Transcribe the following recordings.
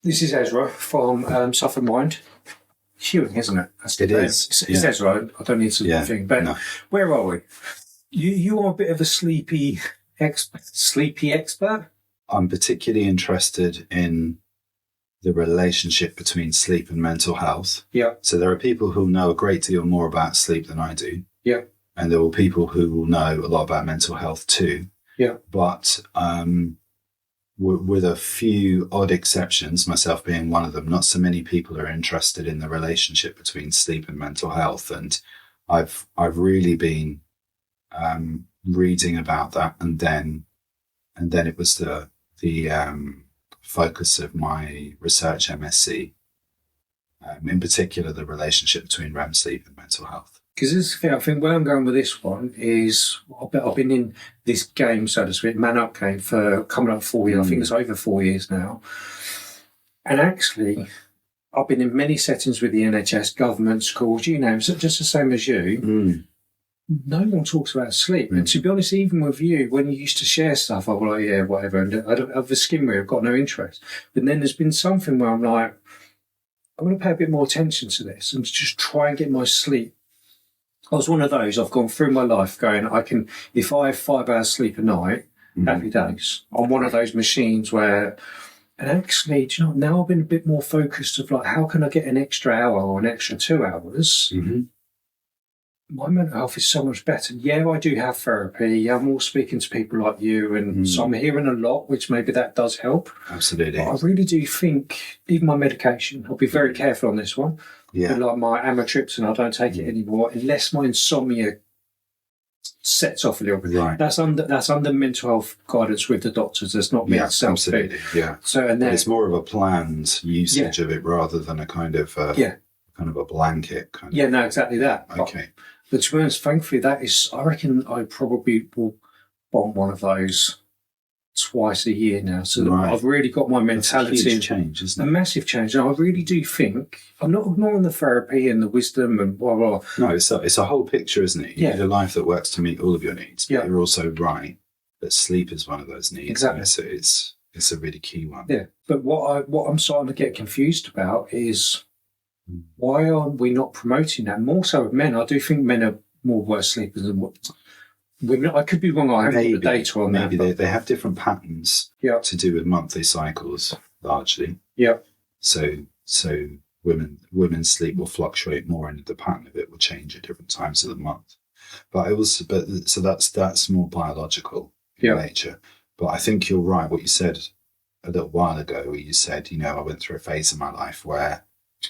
This is Ezra from Suffolk Mind. Hewing, isn't it? That's It name. is. It's Ezra. I don't need to think. But no. where are we? You are a bit of a sleepy expert. I'm particularly interested in the relationship between sleep and mental health. Yeah. So there are people who know a great deal more about sleep than I do. Yeah. And there are people who will know a lot about mental health too. Yeah. But with a few odd exceptions, myself being one of them, not so many people are interested in the relationship between sleep and mental health. And I've really been reading about that, and then it was the focus of my research MSc, in particular the relationship between REM sleep and mental health. Because this thing, I think where I'm going with this one is I've been in this game, so to speak, MANUP game for coming up 4 years. I think it's over 4 years now. And actually, I've been in many settings with the NHS, government, schools, you know, so just the same as you. No one talks about sleep. And to be honest, even with you, when you used to share stuff, I was like, yeah, whatever. And I don't have the skin where I've got no interest. But then there's been something where I'm like, I'm going to pay a bit more attention to this and just try and get my sleep. I was one of those. I've gone through my life going, if I have 5 hours sleep a night, happy days. I'm one of those machines where, and actually, do you know, now I've been a bit more focused of like, how can I get an extra hour or an extra 2 hours? My mental health is so much better. Yeah, I do have therapy. I'm all speaking to people like you, and so I'm hearing a lot, which maybe that does help. Absolutely. But I really do think, even my medication, I'll be very careful on this one. Yeah. But like my amitriptyline, I don't take it anymore unless my insomnia sets off a little bit. Right. That's under mental health guidance with the doctors. That's not me itself. Absolutely. Yeah. So and then it's more of a planned usage of it rather than a kind of kind of a blanket kind of. Yeah. No, exactly that. Okay. But to be honest, thankfully, that is. I reckon I probably will bomb one of those twice a year now. So I've really got my mentality. That's a huge change, isn't it? A massive change. And I really do think, I'm not ignoring the therapy and the wisdom and blah, blah. No, it's a whole picture, isn't it? You need a life that works to meet all of your needs. But you're also right that sleep is one of those needs. Exactly. So it's a really key one. Yeah. But what I'm starting to get confused about is why are we not promoting that? More so with men. I do think men are more worse sleepers than women. I could be wrong. I haven't got the data on that. Maybe they have different patterns to do with monthly cycles, largely. Yeah. So women's sleep will fluctuate more, and the pattern of it will change at different times of the month. So that's more biological in nature. But I think you're right. What you said a little while ago, where you said, I went through a phase in my life where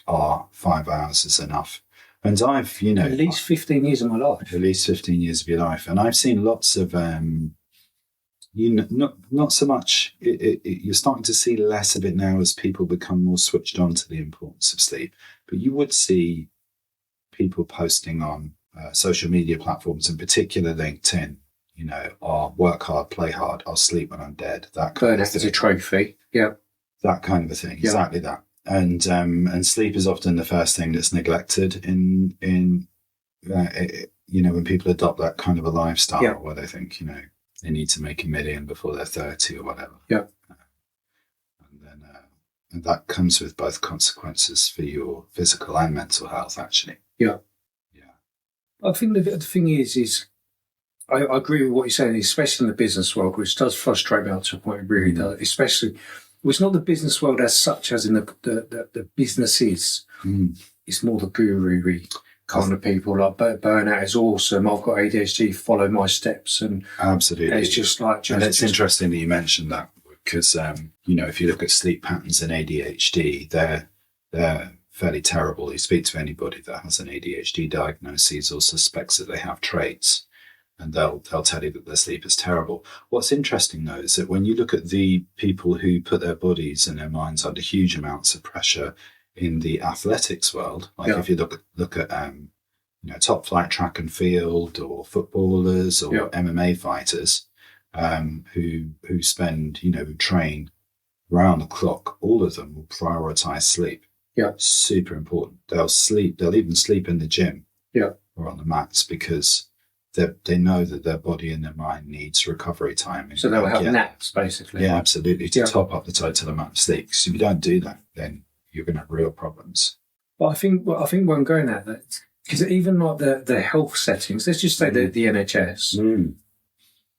5 hours is enough. And I've, at least 15 years of my life. At least 15 years of your life. And I've seen lots of, not so much, you're starting to see less of it now as people become more switched on to the importance of sleep. But you would see people posting on social media platforms, in particular LinkedIn, I'll work hard, play hard, I'll sleep when I'm dead. That kind of thing. As a trophy. Yeah. That kind of a thing. Exactly that. And sleep is often the first thing that's neglected in when people adopt that kind of a lifestyle where they think, they need to make $1 million before they're 30 or whatever. Yeah. And that comes with both consequences for your physical and mental health, actually. Yeah. Yeah. I think the thing is I agree with what you're saying, especially in the business world, which does frustrate me up to a point. It really does, especially. Well, it's not the business world as such as in the businesses. It's more the guru kind of people. Like burnout is awesome. I've got ADHD. Follow my steps, and absolutely, it's just like. And it's interesting that you mentioned that because if you look at sleep patterns in ADHD, they're fairly terrible. You speak to anybody that has an ADHD diagnosis or suspects that they have traits, and they'll tell you that their sleep is terrible. What's interesting, though, is that when you look at the people who put their bodies and their minds under huge amounts of pressure in the athletics world, like if you look at top flight track and field, or footballers, or MMA fighters, who spend who train round the clock, all of them will prioritize sleep. Yeah, super important. They'll sleep. They'll even sleep in the gym. Yeah, or on the mats because they know that their body and their mind needs recovery time. So they'll have naps, basically. Yeah, absolutely, to top up the total amount of sleep. Because if you don't do that, then you're going to have real problems. But I think where I'm going at that, because even like the health settings, let's just say the NHS,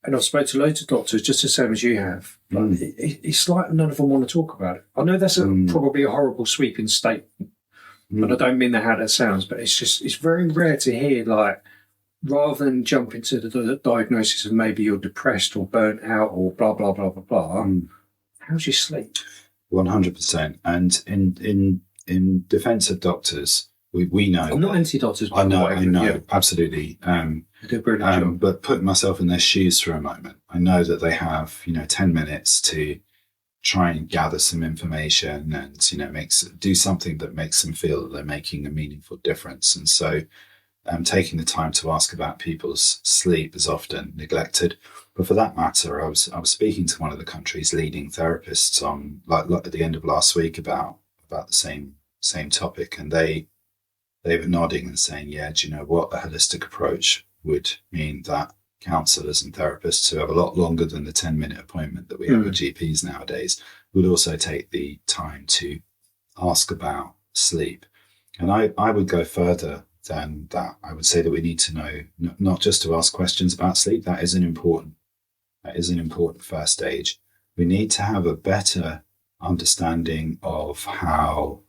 and I've spoken to loads of doctors just the same as you have. But it's like none of them want to talk about it. I know that's probably a horrible sweeping statement, and I don't mean that how that sounds, but it's very rare to hear, like, rather than jump into the diagnosis of maybe you're depressed or burnt out or blah blah blah blah blah. How's your sleep? 100%. And in defence of doctors, we know. I'm not anti-doctors. I know, absolutely. They do a brilliant job. But putting myself in their shoes for a moment, I know that they have 10 minutes to try and gather some information and do something that makes them feel that they're making a meaningful difference. And so, taking the time to ask about people's sleep is often neglected. But for that matter, I was speaking to one of the country's leading therapists on like at the end of last week about the same topic, and they were nodding and saying, yeah, do you know what? A holistic approach would mean that counsellors and therapists who have a lot longer than the 10-minute appointment that we have with GPs nowadays would also take the time to ask about sleep. And I would go further than that. I would say that we need to know not just to ask questions about sleep. That is an important first stage. We need to have a better understanding of how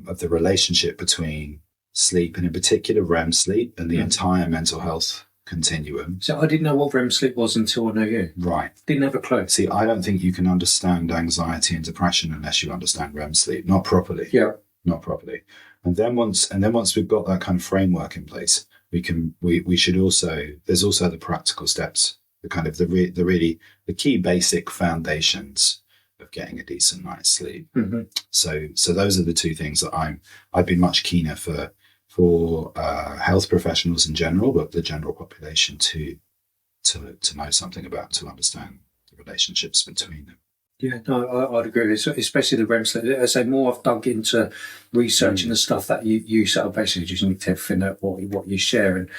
of the relationship between sleep, and in particular REM sleep, and the entire mental health continuum. So I didn't know what REM sleep was until I know you. Right. Didn't have a clue. See, I don't think you can understand anxiety and depression unless you understand REM sleep. Not properly. Yeah. Not properly. And then once we've got that kind of framework in place, we should also, there's also the practical steps, the key basic foundations of getting a decent night's sleep. So those are the two things that I'd be much keener for health professionals in general, but the general population to know something about, to understand the relationships between them. Yeah, no, I'd agree with it, especially the REM sleep. As I say, more I've dug into researching the stuff that you sort of basically just need to everything that what you share, and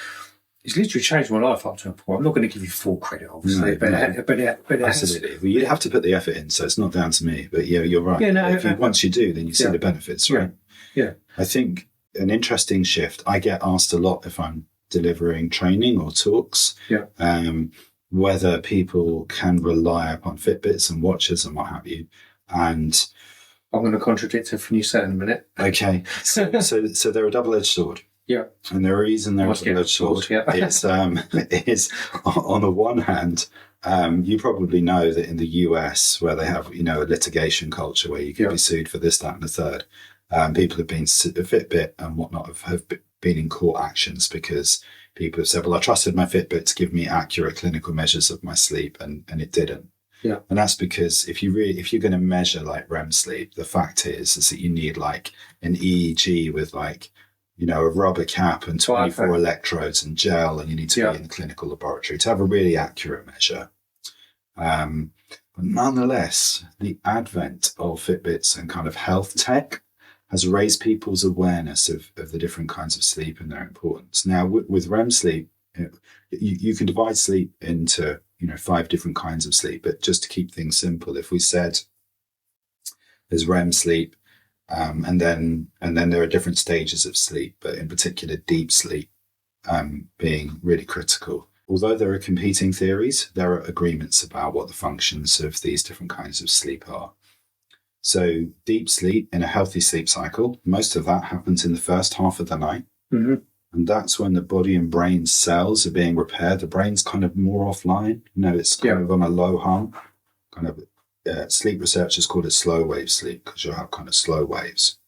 it's literally changed my life up to a point. I'm not going to give you full credit, obviously, but it absolutely. Well, you have to put the effort in, so it's not down to me. But yeah, you're right. Yeah, no, once you do, then you see the benefits, right? Yeah. I think an interesting shift. I get asked a lot if I'm delivering training or talks. Yeah. Whether people can rely upon Fitbits and watches and what have you. And I'm going to contradict everything you said in a minute. Okay. So they're a double-edged sword. Yeah. And the reason they're a double-edged sword is on the one hand, you probably know that in the US, where they have, a litigation culture where you can be sued for this, that, and the third, people have been Fitbit and whatnot have been in court actions because people have said, well, I trusted my Fitbit to give me accurate clinical measures of my sleep, and it didn't. Yeah. And that's because if you're going to measure like REM sleep, the fact is that you need like an EEG with like, a rubber cap and 24 electrodes and gel, and you need to be in the clinical laboratory to have a really accurate measure. But nonetheless, the advent of Fitbits and kind of health tech has raised people's awareness of the different kinds of sleep and their importance. Now, with REM sleep, you can divide sleep into 5 different kinds of sleep. But just to keep things simple, if we said there's REM sleep, and then there are different stages of sleep, but in particular deep sleep being really critical. Although there are competing theories, there are agreements about what the functions of these different kinds of sleep are. So deep sleep in a healthy sleep cycle, most of that happens in the first half of the night. Mm-hmm. And that's when the body and brain cells are being repaired. The brain's kind of more offline. It's kind of on a low hum. Sleep researchers call it slow wave sleep because you'll have kind of slow waves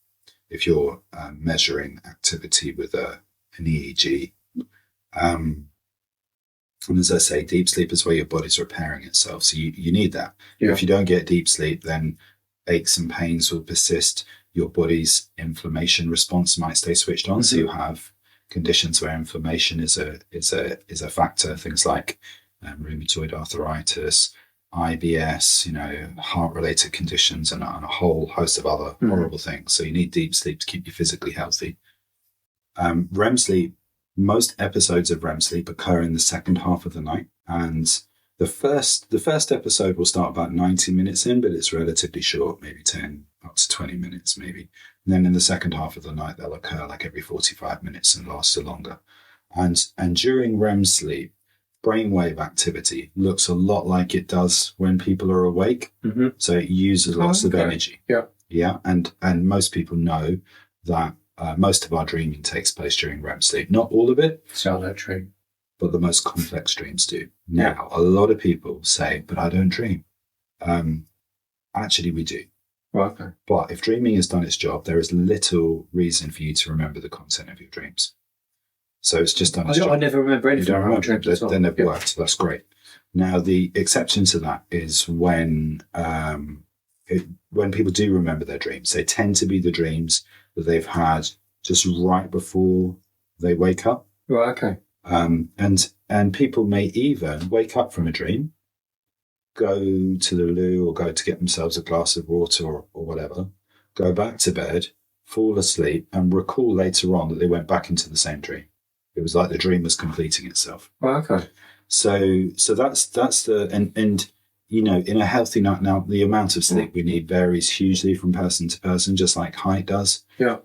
if you're measuring activity with an EEG. And as I say, deep sleep is where your body's repairing itself. So you need that. Yeah. If you don't get deep sleep, then aches and pains will persist. Your body's inflammation response might stay switched on. Mm-hmm. So you have conditions where inflammation is a factor. Things like rheumatoid arthritis, IBS, heart-related conditions, and a whole host of other horrible things. So you need deep sleep to keep you physically healthy. REM sleep most episodes of REM sleep occur in the second half of the night, and the first episode will start about 90 minutes in, but it's relatively short, maybe 10 up to 20 minutes, maybe. And then in the second half of the night, they'll occur like every 45 minutes and last longer. And during REM sleep, brainwave activity looks a lot like it does when people are awake. Mm-hmm. So it uses lots of energy. Yeah. Yeah. And most people know that most of our dreaming takes place during REM sleep. Not all of it. So that true. But the most complex dreams do. Now, a lot of people say, but I don't dream. Actually, we do. Right, okay. But if dreaming has done its job, there is little reason for you to remember the content of your dreams. So it's just done its job. I never remember anything. You don't remember. Then they've worked. That's great. Now, the exception to that is when people do remember their dreams. They tend to be the dreams that they've had just right before they wake up. Right, okay. And people may even wake up from a dream, go to the loo or go to get themselves a glass of water or whatever, go back to bed, fall asleep, and recall later on that they went back into the same dream. It was like the dream was completing itself. Right, okay. So that's the and you know, in a healthy night, now the amount of sleep we need varies hugely from person to person, just like height does. Yeah.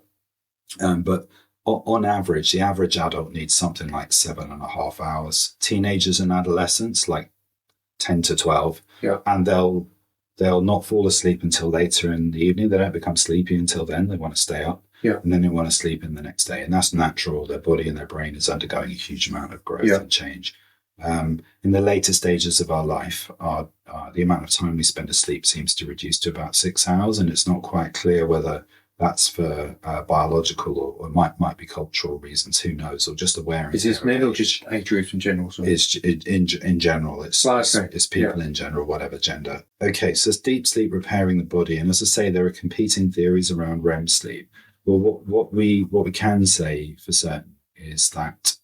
But on average, the average adult needs something like 7.5 hours. Teenagers and adolescents, like 10 to 12. Yeah. And they'll not fall asleep until later in the evening. They don't become sleepy until then. They want to stay up. Yeah. And then they want to sleep in the next day. And that's natural. Their body and their brain is undergoing a huge amount of growth and change. In the later stages of our life, the amount of time we spend asleep seems to reduce to about 6 hours. And it's not quite clear whether that's for biological or might be cultural reasons. Who knows? Or just awareness. Is this men or just age groups in general? It's in general. It's people in general, whatever gender. Okay, so it's deep sleep repairing the body. And as I say, there are competing theories around REM sleep. Well, what we can say for certain is that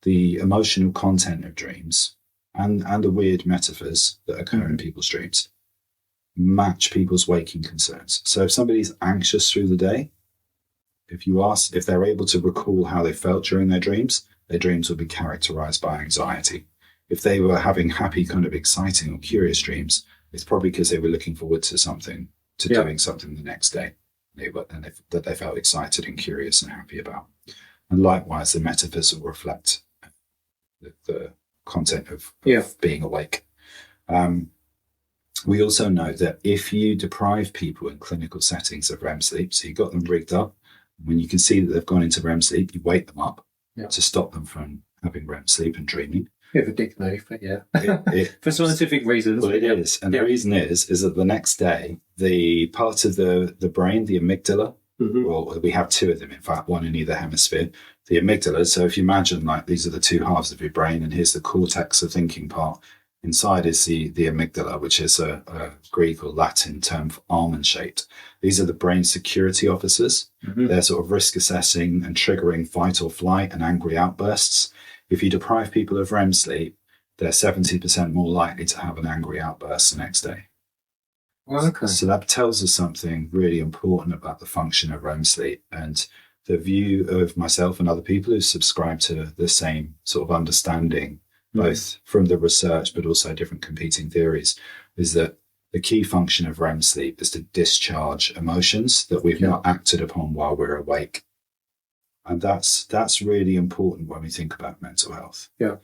the emotional content of dreams and the weird metaphors that occur in people's dreams match people's waking concerns. So if somebody's anxious through the day, if you ask if they're able to recall how they felt during their dreams will be characterized by anxiety. If they were having happy, kind of exciting or curious dreams, it's probably because they were looking forward to doing something the next day that they felt excited and curious and happy about. And likewise, the metaphors will reflect the content of being awake. We also know that if you deprive people in clinical settings of REM sleep, so you got them rigged up, when you can see that they've gone into REM sleep, you wake them up to stop them from having REM sleep and dreaming. Bit of a dick move, but for scientific reasons. Well, it is. And the reason is that the next day, the part of the brain, the amygdala, well, we have two of them, in fact, one in either hemisphere, the amygdala. So if you imagine like these are the two halves of your brain, and here's the cortex, the thinking part. Inside is the amygdala, which is a Greek or Latin term for almond shaped. These are the brain security officers. They're sort of risk assessing and triggering fight or flight and angry outbursts. If you deprive people of REM sleep, they're 70% more likely to have an angry outburst the next day. Well, okay. So that tells us something really important about the function of REM sleep, and the view of myself and other people who subscribe to the same sort of understanding, both from the research but also different competing theories, is that the key function of REM sleep is to discharge emotions that we've not acted upon while we're awake. And that's really important when we think about mental health. Yeah.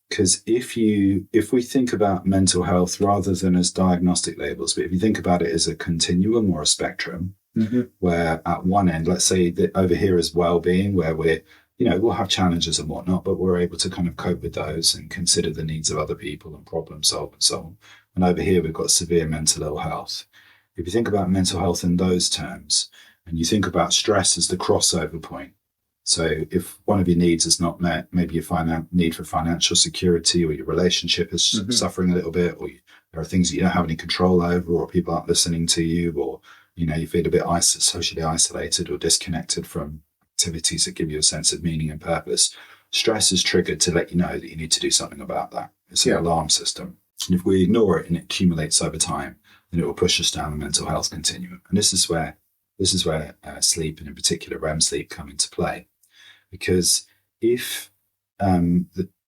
Because if we think about mental health rather than as diagnostic labels, but if you think about it as a continuum or a spectrum, where at one end, let's say that over here is well-being, where we'll have challenges and whatnot, but we're able to kind of cope with those and consider the needs of other people and problem solve and so on. And over here, we've got severe mental ill health. If you think about mental health in those terms, and you think about stress as the crossover point, so if one of your needs is not met, maybe your need for financial security, or your relationship is suffering a little bit, or there are things that you don't have any control over, or people aren't listening to you, or you feel a bit socially isolated or disconnected from activities that give you a sense of meaning and purpose. Stress is triggered to let you know that you need to do something about that. It's an alarm system. And if we ignore it and it accumulates over time, then it will push us down the mental health continuum. And this is where sleep, and in particular REM sleep, come into play. because if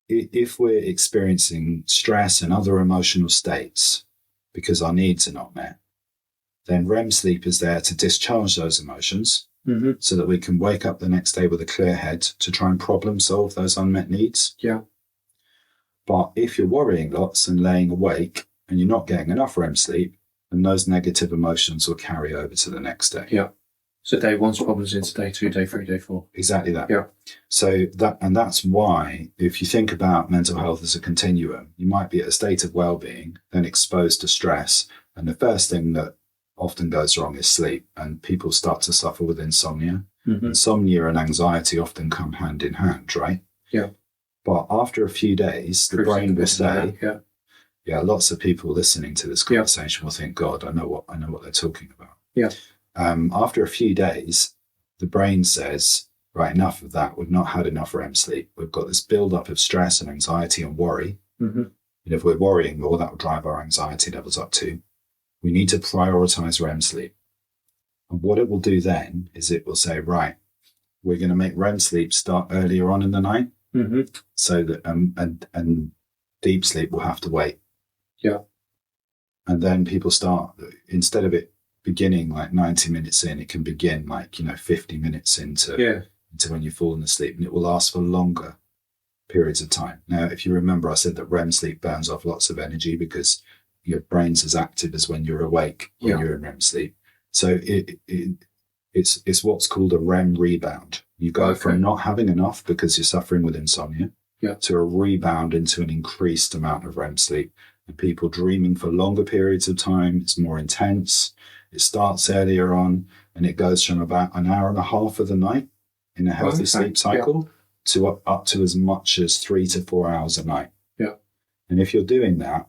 if we're experiencing stress and other emotional states because our needs are not met, then REM sleep is there to discharge those emotions so that we can wake up the next day with a clear head to try and problem solve those unmet needs. Yeah. But if you're worrying lots and laying awake and you're not getting enough REM sleep, then those negative emotions will carry over to the next day. Yeah. So day one's problems into day 2, day 3, day 4. Exactly that. Yeah. So that's why, if you think about mental health as a continuum, you might be at a state of well-being, then exposed to stress, and the first thing that often goes wrong is sleep, and people start to suffer with insomnia. Insomnia and anxiety often come hand in hand, right? Yeah. But after a few days, the brain will say, yeah, lots of people listening to this conversation will think, God, I know what they're talking about. Yeah. After a few days, the brain says, right, enough of that. We've not had enough REM sleep. We've got this build-up of stress and anxiety and worry. And if we're worrying more, that will drive our anxiety levels up too. We need to prioritize REM sleep. And what it will do then is it will say, right, we're going to make REM sleep start earlier on in the night. So that and deep sleep will have to wait. Yeah. And then people start, instead of it beginning like 90 minutes in, it can begin like 50 minutes into when you've fallen asleep, and it will last for longer periods of time. Now, if you remember, I said that REM sleep burns off lots of energy because your brain's as active as when you're awake when you're in REM sleep. So it's what's called a REM rebound. You go from not having enough because you're suffering with insomnia to a rebound into an increased amount of REM sleep, and people dreaming for longer periods of time. It's more intense. It starts earlier on, and it goes from about an hour and a half of the night in a healthy sleep cycle to up to as much as 3 to 4 hours a night. Yeah. And if you're doing that,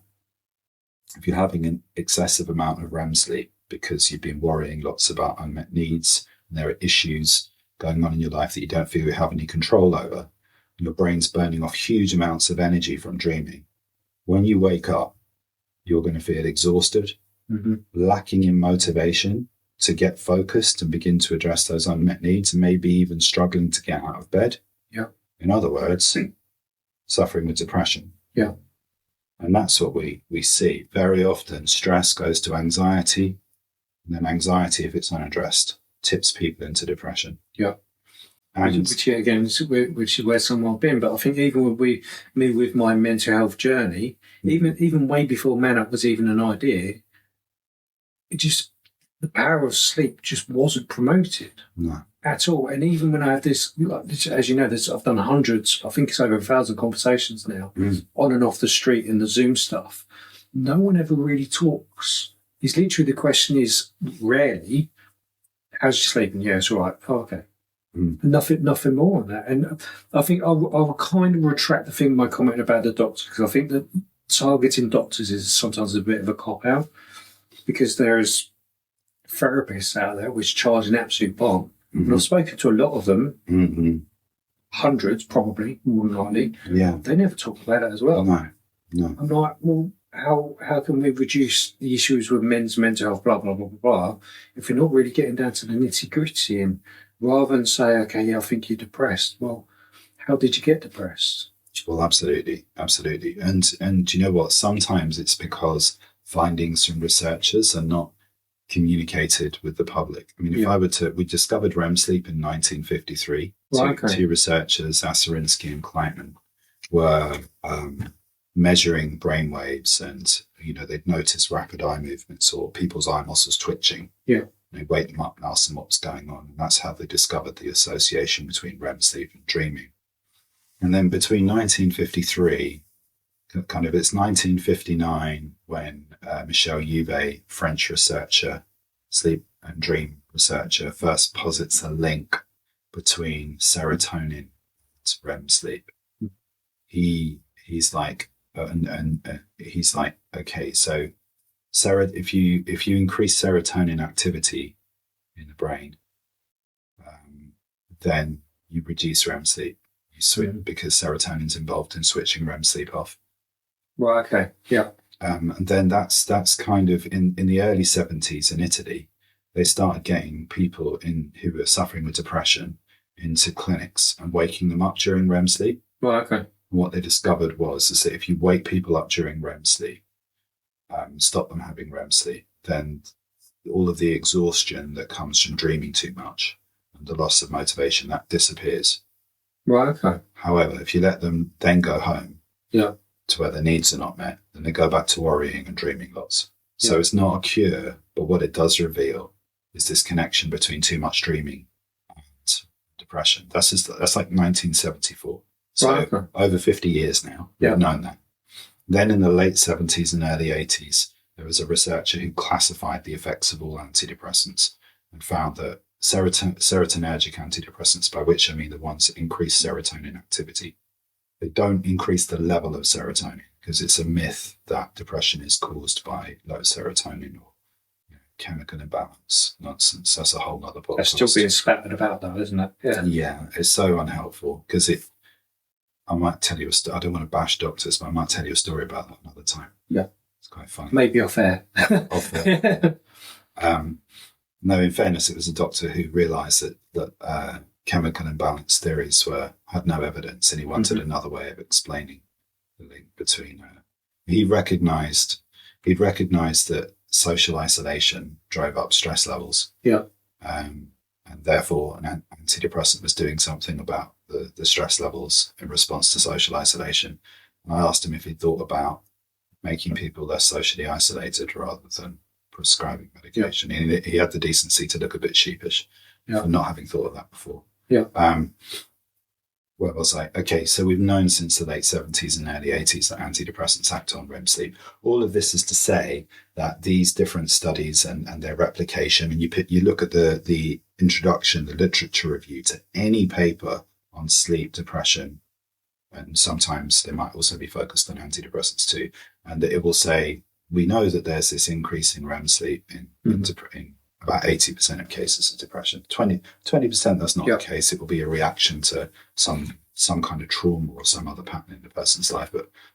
if you're having an excessive amount of REM sleep because you've been worrying lots about unmet needs and there are issues going on in your life that you don't feel you have any control over, your brain's burning off huge amounts of energy from dreaming. When you wake up, you're going to feel exhausted, lacking in motivation to get focused and begin to address those unmet needs, and maybe even struggling to get out of bed. Yeah. In other words, suffering with depression. Yeah. And that's what we see. Very often, stress goes to anxiety, and then anxiety, if it's unaddressed, tips people into depression. Yeah. And which is where someone I've been. But I think even with my mental health journey, even way before MANUP was even an idea, the power of sleep just wasn't promoted at all. And even when I have this, as you know, I've done hundreds, I think it's over 1,000 conversations now, on and off the street in the Zoom stuff. No one ever really talks. It's literally, the question is rarely, how's your sleeping? Yeah, it's all right. Oh, okay. Nothing more than that. And I think I will kind of retract my comment about the doctor, because I think that targeting doctors is sometimes a bit of a cop-out, because there's therapists out there which charge an absolute bomb. And I've spoken to a lot of them, hundreds probably, more than likely. Yeah. They never talk about it as well. No. I'm like, well, how can we reduce the issues with men's mental health, blah, blah, blah, blah, blah, if we're not really getting down to the nitty-gritty? And rather than say, okay, yeah, I think you're depressed. Well, how did you get depressed? Well, absolutely. And you know what? Sometimes it's because findings from researchers are not communicated with the public. I mean, we discovered REM sleep in 1953. Two researchers, Aserinsky and Kleitman, were measuring brain waves, and they'd noticed rapid eye movements or people's eye muscles twitching. Yeah. They wake them up and ask them what was going on, and that's how they discovered the association between REM sleep and dreaming. And then between 1953, it's 1959 when Michel Jouvet, French researcher, sleep and dream researcher, first posits a link between serotonin and REM sleep. He's like, okay, so if you increase serotonin activity in the brain, then you reduce REM sleep. You switch because serotonin's involved in switching REM sleep off. Right. Okay. Yeah. And then that's kind of in the early 70s in Italy, they started getting people who were suffering with depression into clinics and waking them up during REM sleep. Right, okay. And what they discovered is that if you wake people up during REM sleep, stop them having REM sleep, then all of the exhaustion that comes from dreaming too much and the loss of motivation, that disappears. Right, okay. However, if you let them then go home Yeah. to where their needs are not met, then they go back to worrying and dreaming lots. So it's not a cure, but what it does reveal is this connection between too much dreaming and depression. That's like 1974. So Right, okay. over 50 years now, we've known that. Then in the late 70s and early 80s, there was a researcher who classified the effects of all antidepressants and found that serotonergic antidepressants, by which I mean the ones that increase serotonin activity, they don't increase the level of serotonin, because it's a myth that depression is caused by low serotonin or chemical imbalance. Nonsense. That's a whole other podcast. That's still being spattered about, though, isn't it? Yeah, it's so unhelpful, because I might tell you a story. I don't want to bash doctors, but I might tell you a story about that another time. Yeah. It's quite funny. Maybe off air. Off air. No, in fairness, it was a doctor who realised that chemical imbalance theories had no evidence, and he wanted another way of explaining the link between. He'd recognised that social isolation drove up stress levels. Yeah. And therefore, an antidepressant was doing something about the stress levels in response to social isolation. And I asked him if he'd thought about making people less socially isolated rather than prescribing medication. Yeah. He had the decency to look a bit sheepish for not having thought of that before. Yeah. Where was I? Okay, so we've known since the late 70s and early 80s that antidepressants act on REM sleep. All of this is to say that these different studies and their replication, and you look at the introduction, the literature review to any paper on sleep, depression, and sometimes they might also be focused on antidepressants too, and it will say, we know that there's this increase in REM sleep in about 80% of cases of depression. 20% that's not the case. It will be a reaction to some kind of trauma or some other pattern in the person's life.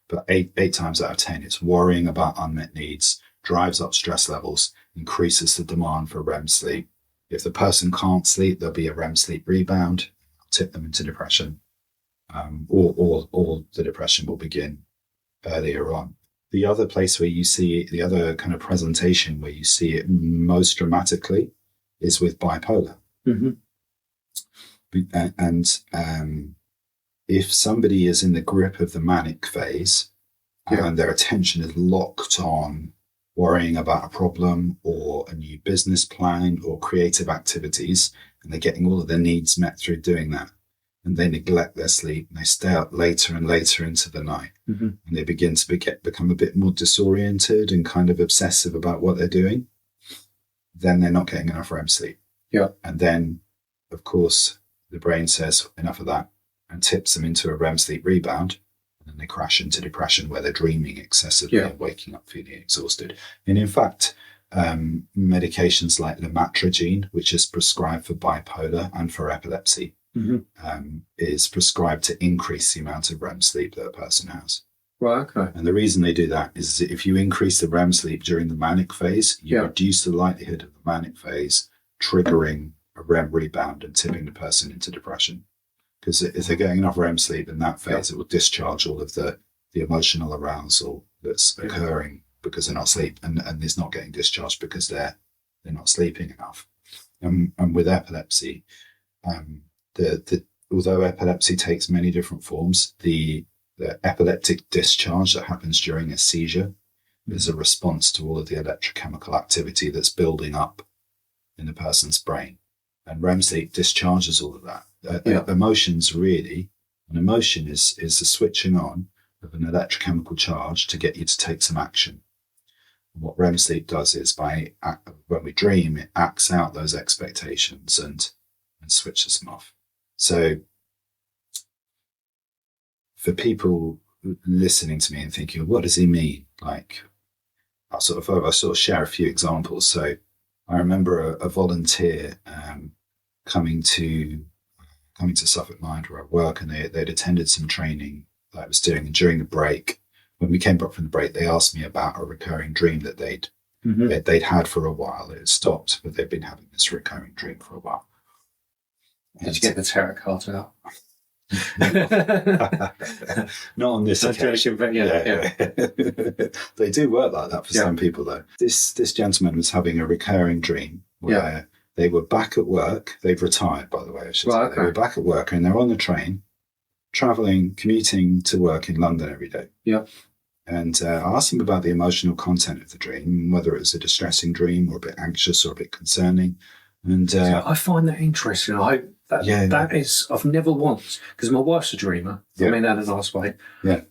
But eight times out of 10, it's worrying about unmet needs, drives up stress levels, increases the demand for REM sleep. If the person can't sleep, there'll be a REM sleep rebound, tip them into depression, or the depression will begin earlier on. The other place where you see it, the other kind of presentation where you see it most dramatically is with bipolar. Mm-hmm. And if somebody is in the grip of the manic phase and their attention is locked on worrying about a problem or a new business plan or creative activities, and they're getting all of their needs met through doing that, and they neglect their sleep, and they stay up later and later into the night, and they begin to become a bit more disoriented and kind of obsessive about what they're doing, then they're not getting enough REM sleep. Yeah. And then, of course, the brain says enough of that and tips them into a REM sleep rebound, and then they crash into depression where they're dreaming excessively and waking up feeling exhausted. And in fact, medications like lamotrigine, which is prescribed for bipolar and for epilepsy, is prescribed to increase the amount of REM sleep that a person has. Right, okay. And the reason they do that is that if you increase the REM sleep during the manic phase, you reduce the likelihood of the manic phase triggering a REM rebound and tipping the person into depression. Because if they're getting enough REM sleep in that phase, it will discharge all of the emotional arousal that's occurring because they're not sleeping, and it's not getting discharged because they're not sleeping enough. And with epilepsy, although epilepsy takes many different forms, the epileptic discharge that happens during a seizure is a response to all of the electrochemical activity that's building up in the person's brain. And REM sleep discharges all of that. Emotions really, an emotion is the switching on of an electrochemical charge to get you to take some action. And what REM sleep does is when we dream, it acts out those expectations and switches them off. So for people listening to me and thinking, what does he mean? Like, I'll sort of share a few examples. So I remember a volunteer coming to Suffolk Mind where I work, and they'd attended some training that I was doing. And during the break, when we came back from the break, they asked me about a recurring dream that they'd had for a while. It had stopped, but they'd been having this recurring dream for a while. Did you get the tarot cards out? Not on this occasion. But yeah. They do work like that for some people, though. This gentleman was having a recurring dream where they were back at work. They've retired, by the way. I should say. Okay. They were back at work and they're on the train, travelling, commuting to work in London every day. Yeah. And I asked him about the emotional content of the dream, whether it was a distressing dream or a bit anxious or a bit concerning. And I find that interesting. I hope that is, I've never once, because my wife's a dreamer. I mean that in a nice way. Yeah.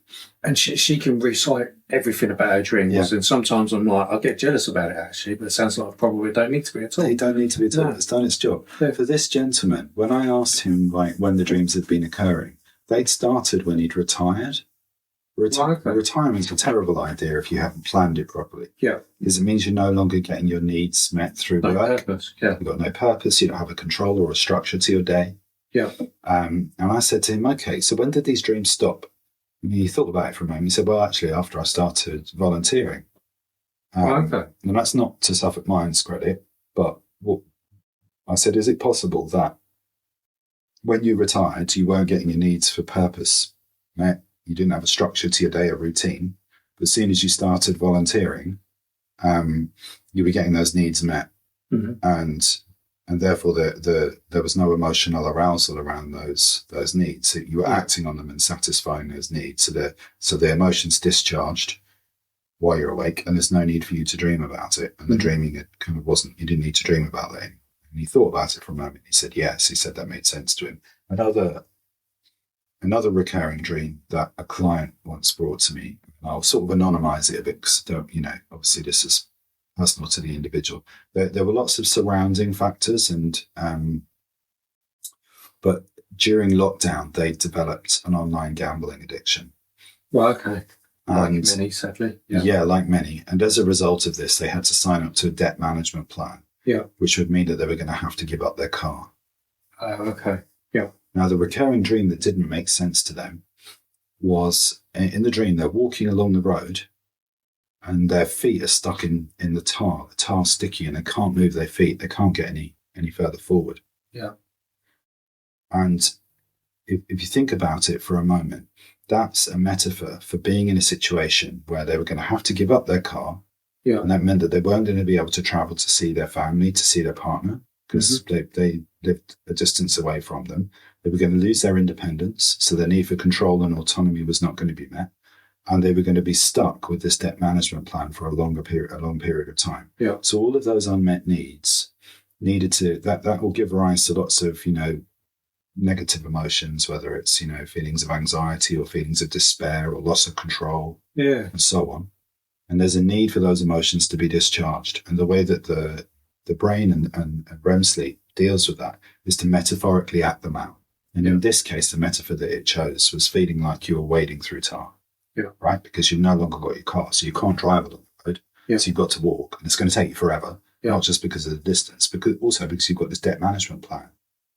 And she can recite everything about her dreams. Yeah. And sometimes I'm like, I get jealous about it actually, but it sounds like I probably don't need to be at all. You don't need to be at all. It's done its job. Yeah. For this gentleman, when I asked him like when the dreams had been occurring, they'd started when he'd retired. Retirement's a terrible idea if you haven't planned it properly. Yeah. Because it means you're no longer getting your needs met through work. No purpose. Yeah. You've got no purpose. You don't have a control or a structure to your day. Yeah. And I said to him, okay, so when did these dreams stop? And he thought about it for a moment. He said, well, actually, after I started volunteering. And that's not to Suffolk Mind's credit, but I said, is it possible that when you retired, you weren't getting your needs for purpose met? You didn't have a structure to your day, a routine. But as soon as you started volunteering, you were getting those needs met. Mm-hmm. And therefore there was no emotional arousal around those needs. So you were acting on them and satisfying those needs. So the emotions discharged while you're awake, and there's no need for you to dream about it. And the dreaming, it kind of wasn't, you didn't need to dream about that. And he thought about it for a moment. He said, yes. He said that made sense to him. Another recurring dream that a client once brought to me, I'll sort of anonymize it a bit because obviously this is personal to the individual. There were lots of surrounding factors, but during lockdown, they developed an online gambling addiction. Well, okay. Like many, sadly. Yeah, like many. And as a result of this, they had to sign up to a debt management plan, which would mean that they were going to have to give up their car. Okay. Yeah. Now, the recurring dream that didn't make sense to them was, in the dream, they're walking along the road and their feet are stuck in the tar's sticky and they can't move their feet. They can't get any further forward. Yeah. And if you think about it for a moment, that's a metaphor for being in a situation where they were going to have to give up their car. Yeah. And that meant that they weren't going to be able to travel to see their family, to see their partner, because they lived a distance away from them. They were going to lose their independence, so their need for control and autonomy was not going to be met. And they were going to be stuck with this debt management plan for a long period of time. Yeah. So all of those unmet needs needed to, that will give rise to lots of, negative emotions, whether it's, feelings of anxiety or feelings of despair or loss of control, and so on. And there's a need for those emotions to be discharged. And the way that the brain and REM sleep deals with that is to metaphorically act them out. And in this case, the metaphor that it chose was feeling like you were wading through tar, right? Because you've no longer got your car, so you can't drive along the road. Yeah. So you've got to walk, and it's going to take you forever, not just because of the distance, but also because you've got this debt management plan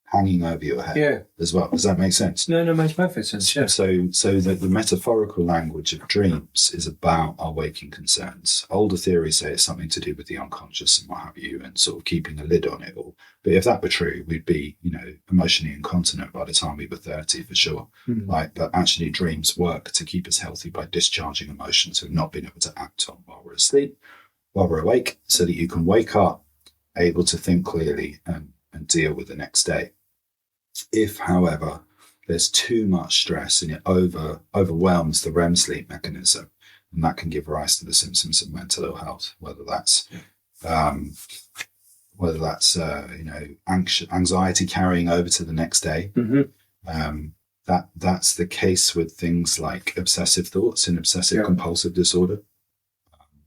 hanging over your head as well. Does that make sense? No, it makes perfect sense. Yeah. So the metaphorical language of dreams is about our waking concerns. Older theories say it's something to do with the unconscious and what have you, and sort of keeping a lid on it all. But if that were true, we'd be, emotionally incontinent by the time we were 30 for sure. Mm-hmm. But actually dreams work to keep us healthy by discharging emotions we've not been able to act on while we're asleep, while we're awake, so that you can wake up able to think clearly and deal with the next day. If, however, there's too much stress and it overwhelms the REM sleep mechanism, and that can give rise to the symptoms of mental ill health, whether that's anxiety carrying over to the next day. Mm-hmm. That's the case with things like obsessive thoughts and obsessive compulsive disorder,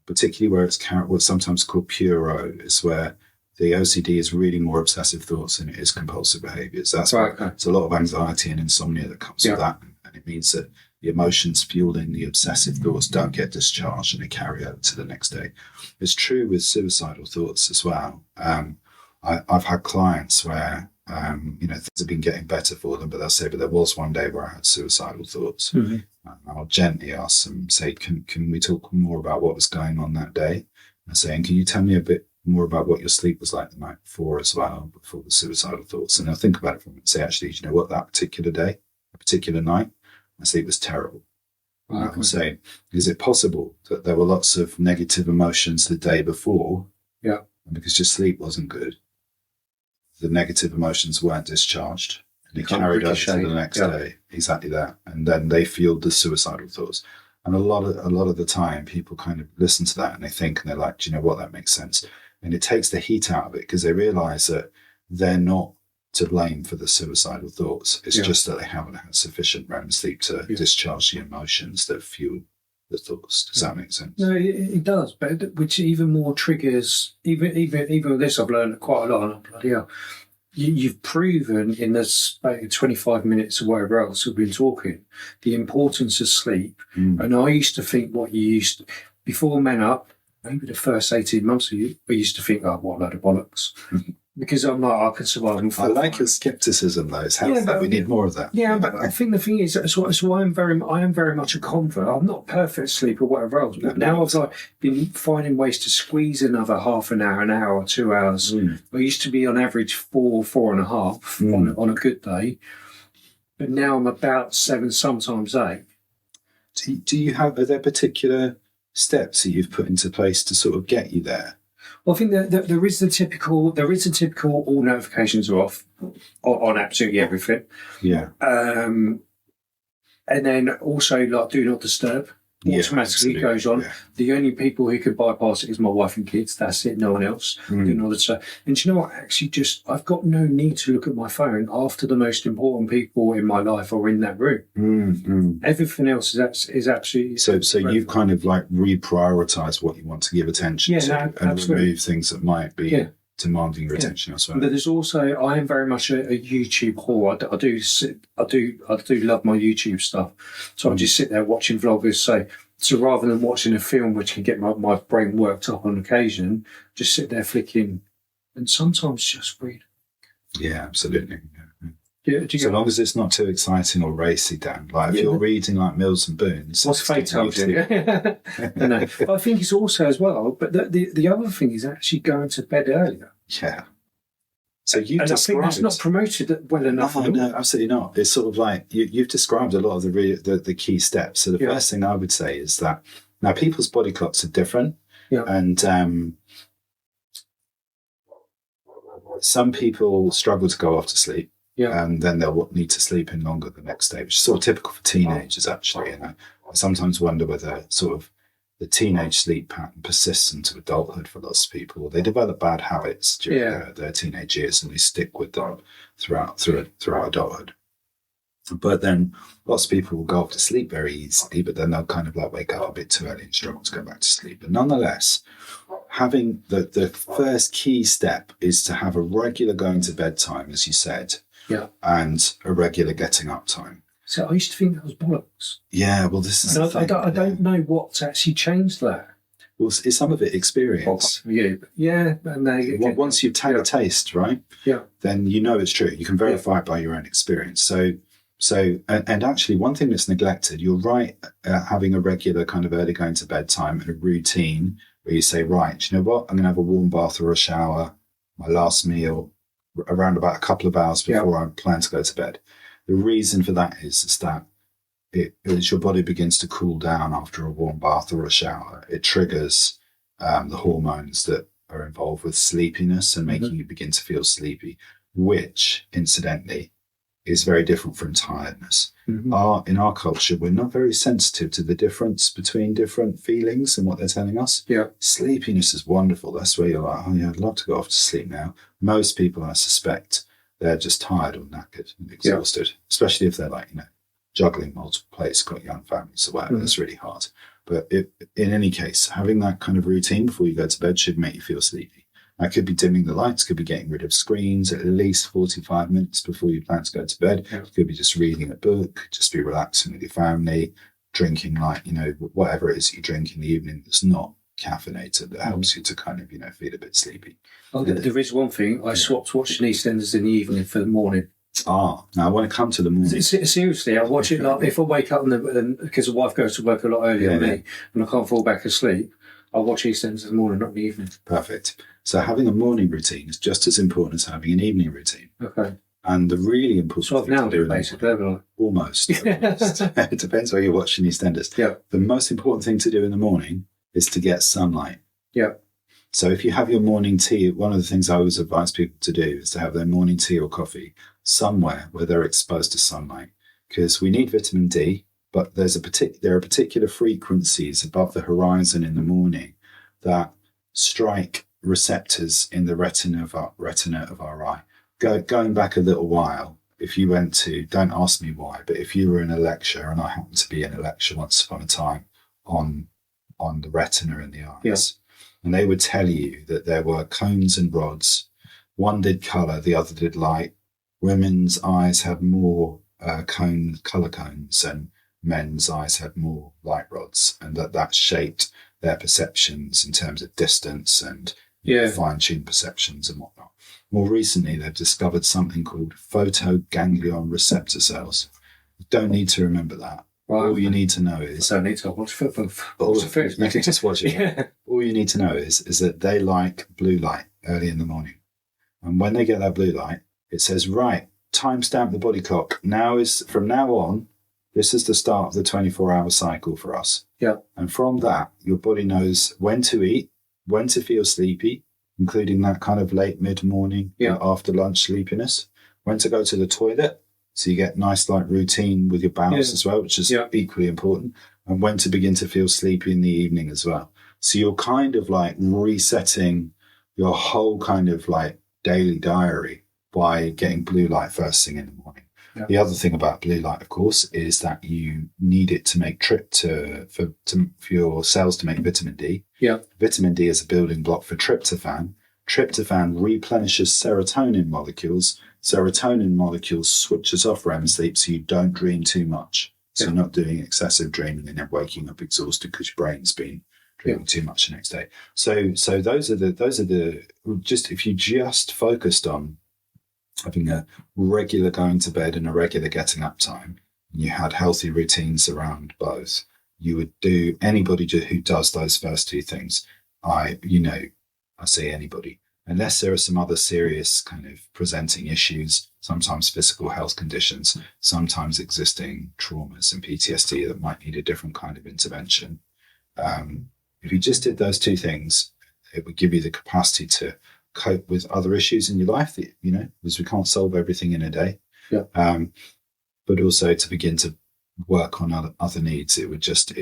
particularly where it's what's sometimes called pure O, is where the OCD is really more obsessive thoughts than it is compulsive behaviours. That's right. It's a lot of anxiety and insomnia that comes with that. And it means that the emotions fueling the obsessive thoughts don't get discharged and they carry over to the next day. It's true with suicidal thoughts as well. I've had clients where, things have been getting better for them, but they'll say, but there was one day where I had suicidal thoughts. Mm-hmm. I'll gently ask them, say, can we talk more about what was going on that day? And saying, can you tell me a bit more about what your sleep was like the night before as well, before the suicidal thoughts. And I'll think about it from and say, actually, do you know what, that particular day, a particular night, my sleep was terrible. And I'm saying, is it possible that there were lots of negative emotions the day before? Yeah. And because your sleep wasn't good, the negative emotions weren't discharged. And they carried over to the next day. Exactly that. And then they fueled the suicidal thoughts. And a lot of the time, people kind of listen to that and they think, and they're like, do you know what, that makes sense. And it takes the heat out of it because they realize that they're not to blame for the suicidal thoughts. It's just that they haven't had sufficient REM sleep to discharge the emotions that fuel the thoughts. Does that make sense? No, it does, but which even more triggers, even with this, I've learned quite a lot. And bloody hell, you've proven in this 25 minutes or whatever else we've been talking, the importance of sleep. And I used to think before MANUP, maybe the first 18 months of you, I used to think, oh, what a load of bollocks. Because I'm like, I can survive on 4 I like your skepticism, though. It's healthy. We need more of that. Yeah, but I think the thing is, that's why I am very much a convert. I'm not perfect sleep or whatever else. But now I've been finding ways to squeeze another half an hour, 2 hours. I used to be on average 4.5 on a good day. But now I'm about 7, sometimes 8. Are there particular steps that you've put into place to sort of get you there? Well, I think that there is the typical all notifications are off on absolutely everything. Yeah. And then also like do not disturb automatically goes on. Yeah. The only people who could bypass it is my wife and kids. That's it. No one else. Do not disturb. And do you know what? Actually, I've got no need to look at my phone after the most important people in my life are in that room. Everything else is absolutely. So you've kind of like reprioritized what you want to give attention to, and remove things that might be demanding your attention elsewhere. But there's also, I am very much a YouTube whore. I do love my YouTube stuff. So I just sit there watching vloggers. So rather than watching a film, which can get my brain worked up on occasion, just sit there flicking and sometimes just read. Yeah, absolutely. So long as it's not too exciting or racy, Dan. Like if you're reading like Mills and Boons. What's fate tells you? No. But I think it's also as well, but the other thing is actually going to bed earlier. Yeah. So you described... I think that's not promoted well enough. No, absolutely not. It's sort of like you've described a lot of the key steps. So the first thing I would say is that now people's body clocks are different. Yeah. And some people struggle to go off to sleep. Yeah. And then they'll need to sleep in longer the next day, which is sort of typical for teenagers, actually. And I sometimes wonder whether sort of the teenage sleep pattern persists into adulthood for lots of people. They develop bad habits during their teenage years and they stick with them throughout adulthood. But then lots of people will go off to sleep very easily, but then they'll kind of like wake up a bit too early and struggle to go back to sleep. But nonetheless, having the first key step is to have a regular going to bed time, as you said. Yeah. And a regular getting up time. So I used to think that was bollocks. Yeah, well, this is the thing. I don't know what's actually changed that. Well, is some of it experience? And once you've had a taste, right? Yeah. Then you know it's true. You can verify it by your own experience. So actually, one thing that's neglected, you're right, having a regular kind of early going to bed time and a routine where you say, right, you know what, I'm going to have a warm bath or a shower, my last meal, around about a couple of hours before I plan to go to bed. The reason for that is that as your body begins to cool down after a warm bath or a shower, it triggers the hormones that are involved with sleepiness and making you begin to feel sleepy, which, incidentally, is very different from tiredness. In our culture, we're not very sensitive to the difference between different feelings and what they're telling us. Yeah. Sleepiness is wonderful. That's where you're like, oh yeah, I'd love to go off to sleep now. Most people, I suspect, they're just tired or knackered and exhausted, especially if they're like, juggling multiple plates, got young families or whatever. It's really hard. But in any case, having that kind of routine before you go to bed should make you feel sleepy. That could be dimming the lights, could be getting rid of screens at least 45 minutes before you plan to go to bed. It could be just reading a book, just be relaxing with your family, drinking whatever it is you drink in the evening that's not caffeinated, that helps you to kind of, feel a bit sleepy. Oh, there is one thing. I swapped watching EastEnders in the evening for the morning. Now I want to come to the morning. Seriously, I watch it like if I wake up because the wife goes to work a lot earlier than me and I can't fall back asleep, I watch EastEnders in the morning, not in the evening. Perfect. So having a morning routine is just as important as having an evening routine. Okay. And the really important So I've now do basically, haven't I? Almost. It depends where you're watching EastEnders. Yeah. The most important thing to do in the morning is to get sunlight. Yeah. So if you have your morning tea, one of the things I always advise people to do is to have their morning tea or coffee somewhere where they're exposed to sunlight, because we need vitamin D, but there are particular frequencies above the horizon in the morning that strike receptors in the retina of our eye. Going back a little while, if you went to, don't ask me why, but if you were in a lecture, and I happened to be in a lecture once upon a time on the retina in the eyes, and they would tell you that there were cones and rods. One did colour, the other did light. Women's eyes had more colour cones, and men's eyes had more light rods, and that shaped their perceptions in terms of distance and fine-tuned perceptions and whatnot. More recently, they've discovered something called photoganglion receptor cells. You don't need to remember that. Right. All you need to know is... I don't need to watch football. You can just watch it. Yeah. All you need to know is that they like blue light early in the morning. And when they get that blue light, it says, right, timestamp the body clock. From now on, this is the start of the 24-hour cycle for us. Yeah. And from that, your body knows when to eat, when to feel sleepy, including that kind of late mid-morning, after lunch sleepiness, when to go to the toilet, so you get nice like routine with your bowels as well, which is equally important, and when to begin to feel sleepy in the evening as well. So you're kind of like resetting your whole kind of like daily diary by getting blue light first thing in the morning. Yeah. The other thing about blue light, of course, is that you need it to make for your cells to make vitamin D. Yeah. Vitamin D is a building block for tryptophan. Tryptophan replenishes serotonin molecules. Serotonin molecules switches off REM sleep so you don't dream too much. So you're not doing excessive dreaming and then waking up exhausted because your brain's been dreaming too much the next day. So those are the just if you just focused on having a regular going to bed and a regular getting up time, and you had healthy routines around both, you would do, anybody who does those first two things, I say anybody, unless there are some other serious kind of presenting issues, sometimes physical health conditions, sometimes existing traumas and PTSD that might need a different kind of intervention. If you just did those two things, it would give you the capacity to cope with other issues in your life that, because we can't solve everything in a day. Yeah. But also to begin to work on other needs. It would just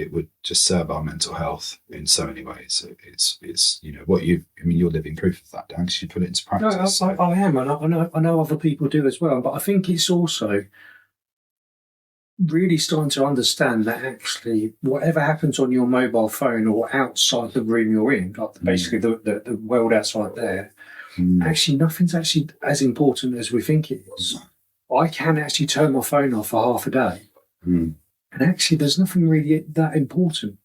serve our mental health in so many ways. It's you're living proof of that, Dan, because you put it into practice. No, I am, and I know other people do as well. But I think it's also really starting to understand that actually whatever happens on your mobile phone or outside the room you're in, like basically the world outside there, actually nothing's actually as important as we think it is. I can actually turn my phone off for half a day, and actually there's nothing really that important.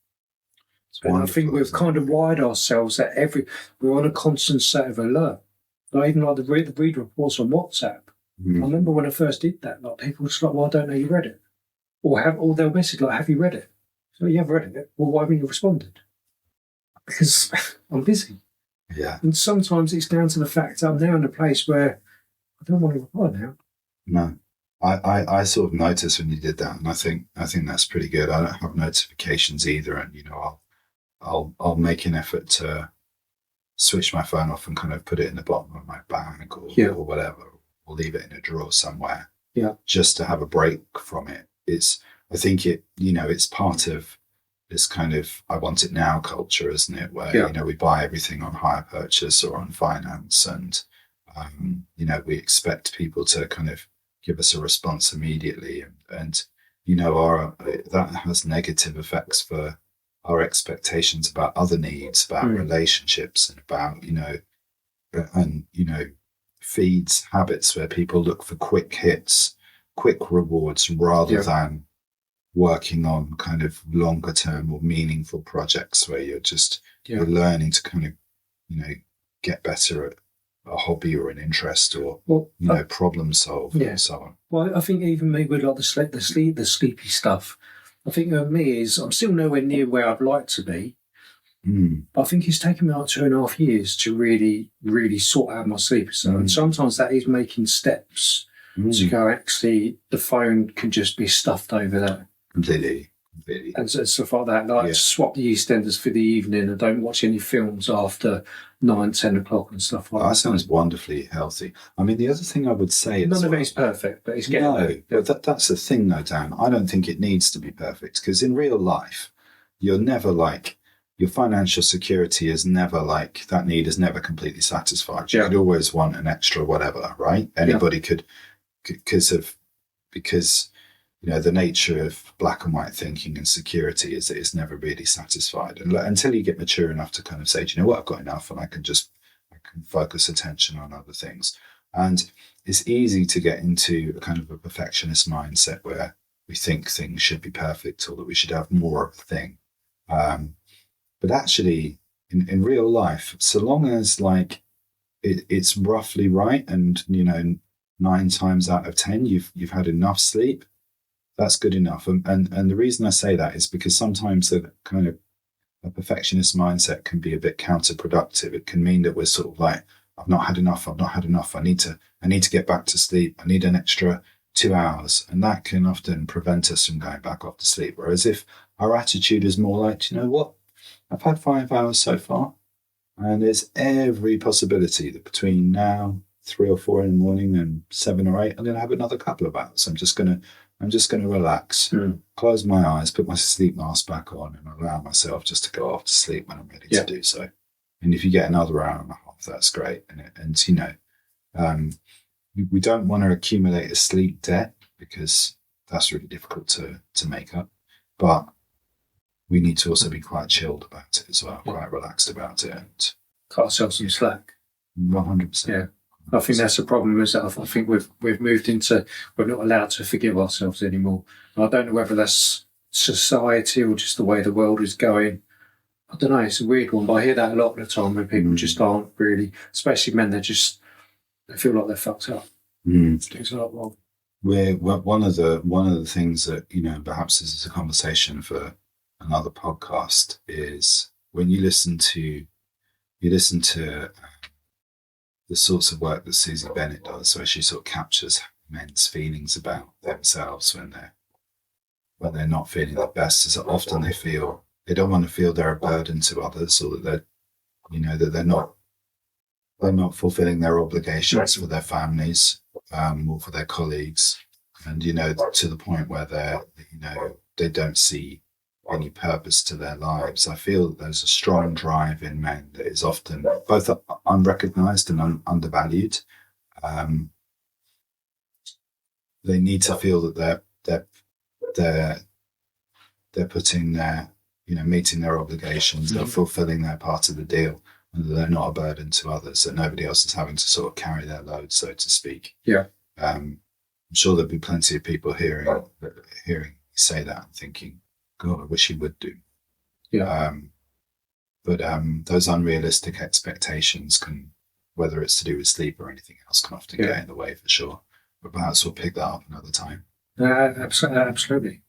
And I think we've kind of wired ourselves that we're on a constant state of alert. Not even like the read reports on WhatsApp. I remember when I first did that, like people were just like, well, I don't know you read it. Or they'll message like, have you read it? So you have read it. Well, why haven't you responded? Because I'm busy. Yeah. And sometimes it's down to the fact that I'm now in a place where I don't want to reply now. No. I sort of noticed when you did that, and I think that's pretty good. I don't have notifications either, and I'll make an effort to switch my phone off and kind of put it in the bottom of my bag or whatever, or leave it in a drawer somewhere. Yeah. Just to have a break from it. I think it's part of this kind of I want it now culture, isn't it? Where, we buy everything on hire purchase or on finance, and, we expect people to kind of give us a response immediately. And that has negative effects for our expectations about other needs, about relationships, and about, feeds habits where people look for quick hits, quick rewards, rather than working on kind of longer term or meaningful projects where you're learning to kind of, get better at a hobby or an interest or, problem solve and so on. Well, I think even me with like the sleepy stuff, I think of me is I'm still nowhere near where I'd like to be, But I think it's taken me like 2.5 years to really, really sort out my sleep. So, and sometimes that is making steps to go, actually, the phone can just be stuffed over there. Completely. And stuff like that. Like, swap the EastEnders for the evening and don't watch any films after 9-10 o'clock and stuff like that. That sounds wonderfully healthy. I mean, the other thing I would say is... None of it is perfect, but it's getting... No, but that's the thing, though, Dan. I don't think it needs to be perfect, because in real life, you're never like... Your financial security is never like... That need is never completely satisfied. You could always want an extra whatever, right? Anybody could... Because you know, the nature of black and white thinking and security is that it's never really satisfied. And until you get mature enough to kind of say, do you know what, I've got enough and I can focus attention on other things. And it's easy to get into a kind of a perfectionist mindset where we think things should be perfect or that we should have more of a thing. But actually, in real life, so long as like it's roughly right and, you know, 9 times out of 10, you've had enough sleep, that's good enough. And the reason I say that is because sometimes the kind of a perfectionist mindset can be a bit counterproductive. It can mean that we're sort of like, I've not had enough. I need to get back to sleep. I need an extra 2 hours. And that can often prevent us from going back off to sleep. Whereas if our attitude is more like, you know what, I've had 5 hours so far, and there's every possibility that between now, 3 or 4 in the morning, and 7 or 8, I'm going to have another couple of hours. I'm just going to relax, close my eyes, put my sleep mask back on, and allow myself just to go off to sleep when I'm ready to do so. And if you get another hour and a half, that's great. And you know, we don't want to accumulate a sleep debt because that's really difficult to make up. But we need to also be quite chilled about it as well, quite relaxed about it. And cut ourselves some slack. 100%. Yeah. I think that's the problem, is that I think we've moved into, we're not allowed to forgive ourselves anymore. And I don't know whether that's society or just the way the world is going. I don't know, it's a weird one, but I hear that a lot of the time when people just aren't really, especially men, they feel like they're fucked up. Things like that. One of the things that, you know, perhaps this is a conversation for another podcast, is when you listen to the sorts of work that Susie Bennett does, where she sort of captures men's feelings about themselves when they're not feeling their best, is that often they don't want to feel they're a burden to others, or that they're not fulfilling their obligations for their families, or for their colleagues, and, you know, to the point where they don't see any purpose to their lives. I feel that there's a strong drive in men that is often both unrecognised and undervalued. They need to feel that they're putting their, you know, meeting their obligations, they're fulfilling their part of the deal, and that they're not a burden to others, that nobody else is having to sort of carry their load, so to speak. Yeah. I'm sure there'll be plenty of people hearing you say that and thinking, God, I wish he would do. Yeah. But those unrealistic expectations can, whether it's to do with sleep or anything else, can often get in the way, for sure. But perhaps we'll pick that up another time. Absolutely.